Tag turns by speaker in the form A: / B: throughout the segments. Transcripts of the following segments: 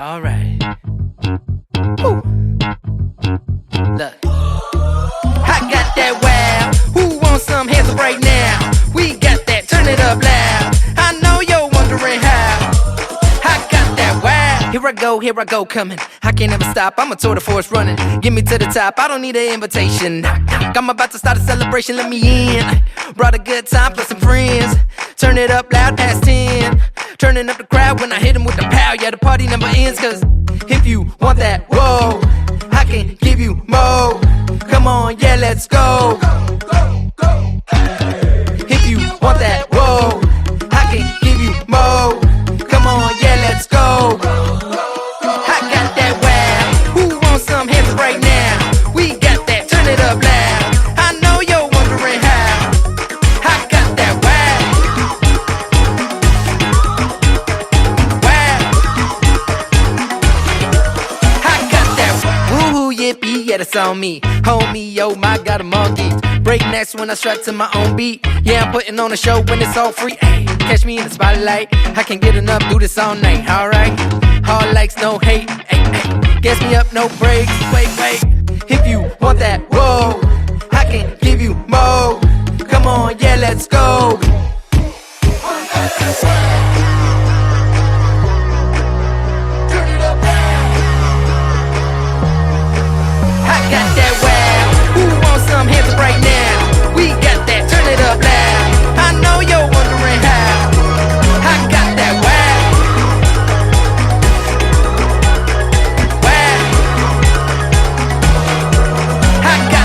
A: All right. Woo. Look, I got that wow. Who wants some hands up right now? We got that, turn it up loud. I know you're wondering how. I got that wow. Here I go, coming. I can't ever stop, I'm a tour de force running. Get me to the top, I don't need an invitation. I'm about to start a celebration, let me in. Brought a good time plus some friends. Turn it up loud past 10. Turning up the crowd when I hit them with the pow. Yeah, the party never ends, cause if you want that, whoa, I can give you more. Come on, yeah, let's go. If you want that, whoa, I can give you more. Come on, yeah, let's go. I got that wow. Who wants some hands up right now? We got that, turn it up loud. I know you're wondering how. I got that wow. I got that woo-hoo, yippee, yeah, that's on me. Homie, yo, my God, I'm on geeks. Breaknecks when I strap to my own beat. Yeah, I'm putting on a show when it's all free. Ay, catch me in the spotlight. I can't get enough, do this all night, alright? All likes, no hate. Ay, ay. Gas me up, no breaks. Wait. If you want that, whoa, I can give you more. Come on, yeah, let's go. I got that wow. Who wants some hands up right now? We got that, turn it up loud. I know you're wondering how. I got that wow. Wow. I got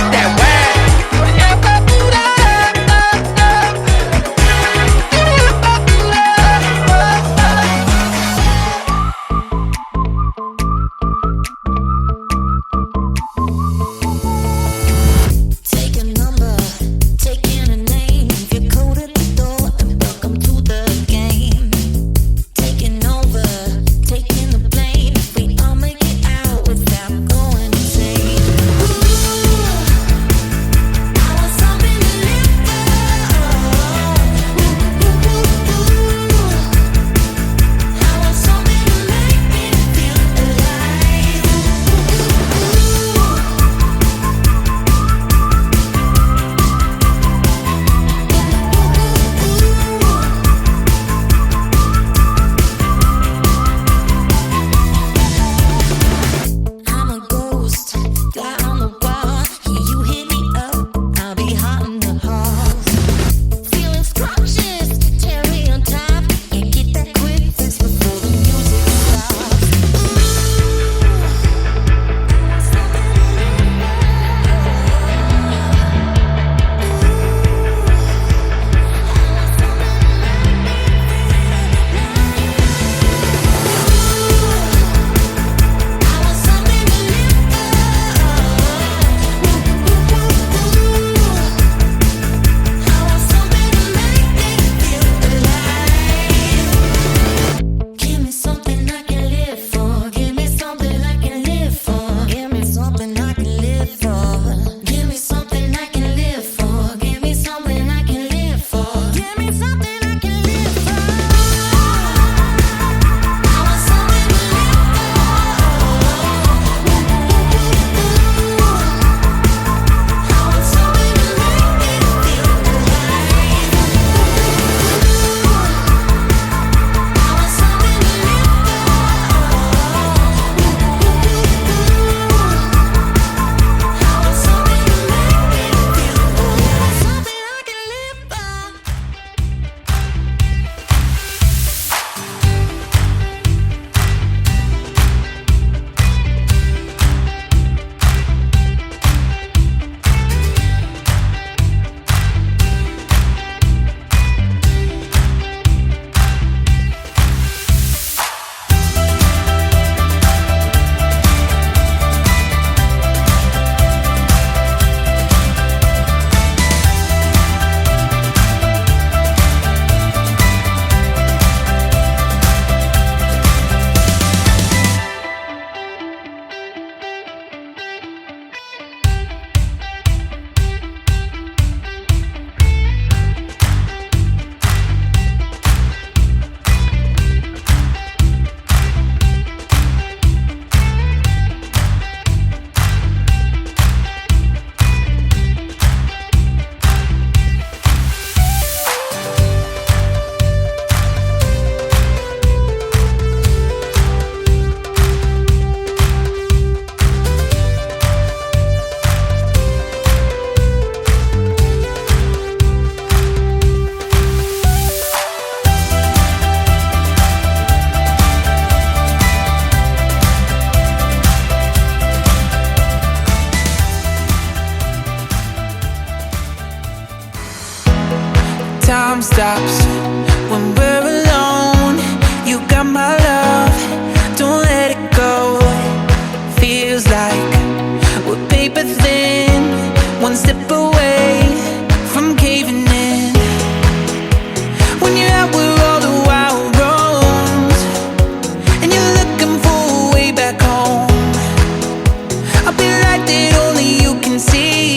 B: Time stops when we're alone. You got my love, don't let it go. Feels like we're paper thin, one step away from caving in. When you're out with all the wild roads and you're looking for a way back home, I'll be like that only you can see.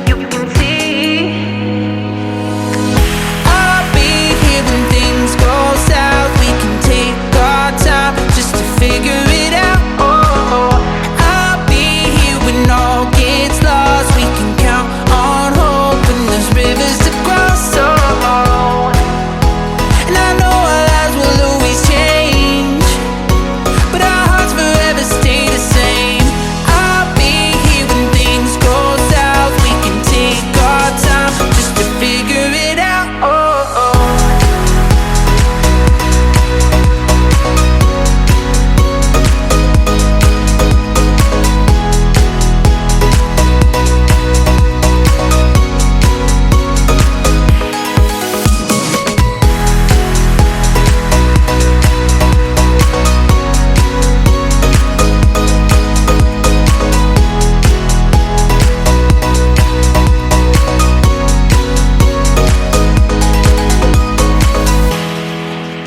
B: You can see. I'll be here when things go south. We can take our time just to figure it out. I'll be here when all gets lost. We can count on hope when there's rivers to cross. And I know our lives will always change, but our hearts forever stay the same. I'll be here when things go south. We can take our time just to figure it out.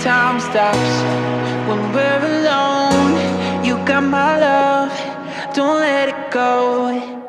B: Time stops when we're alone. You got my love, don't let it go.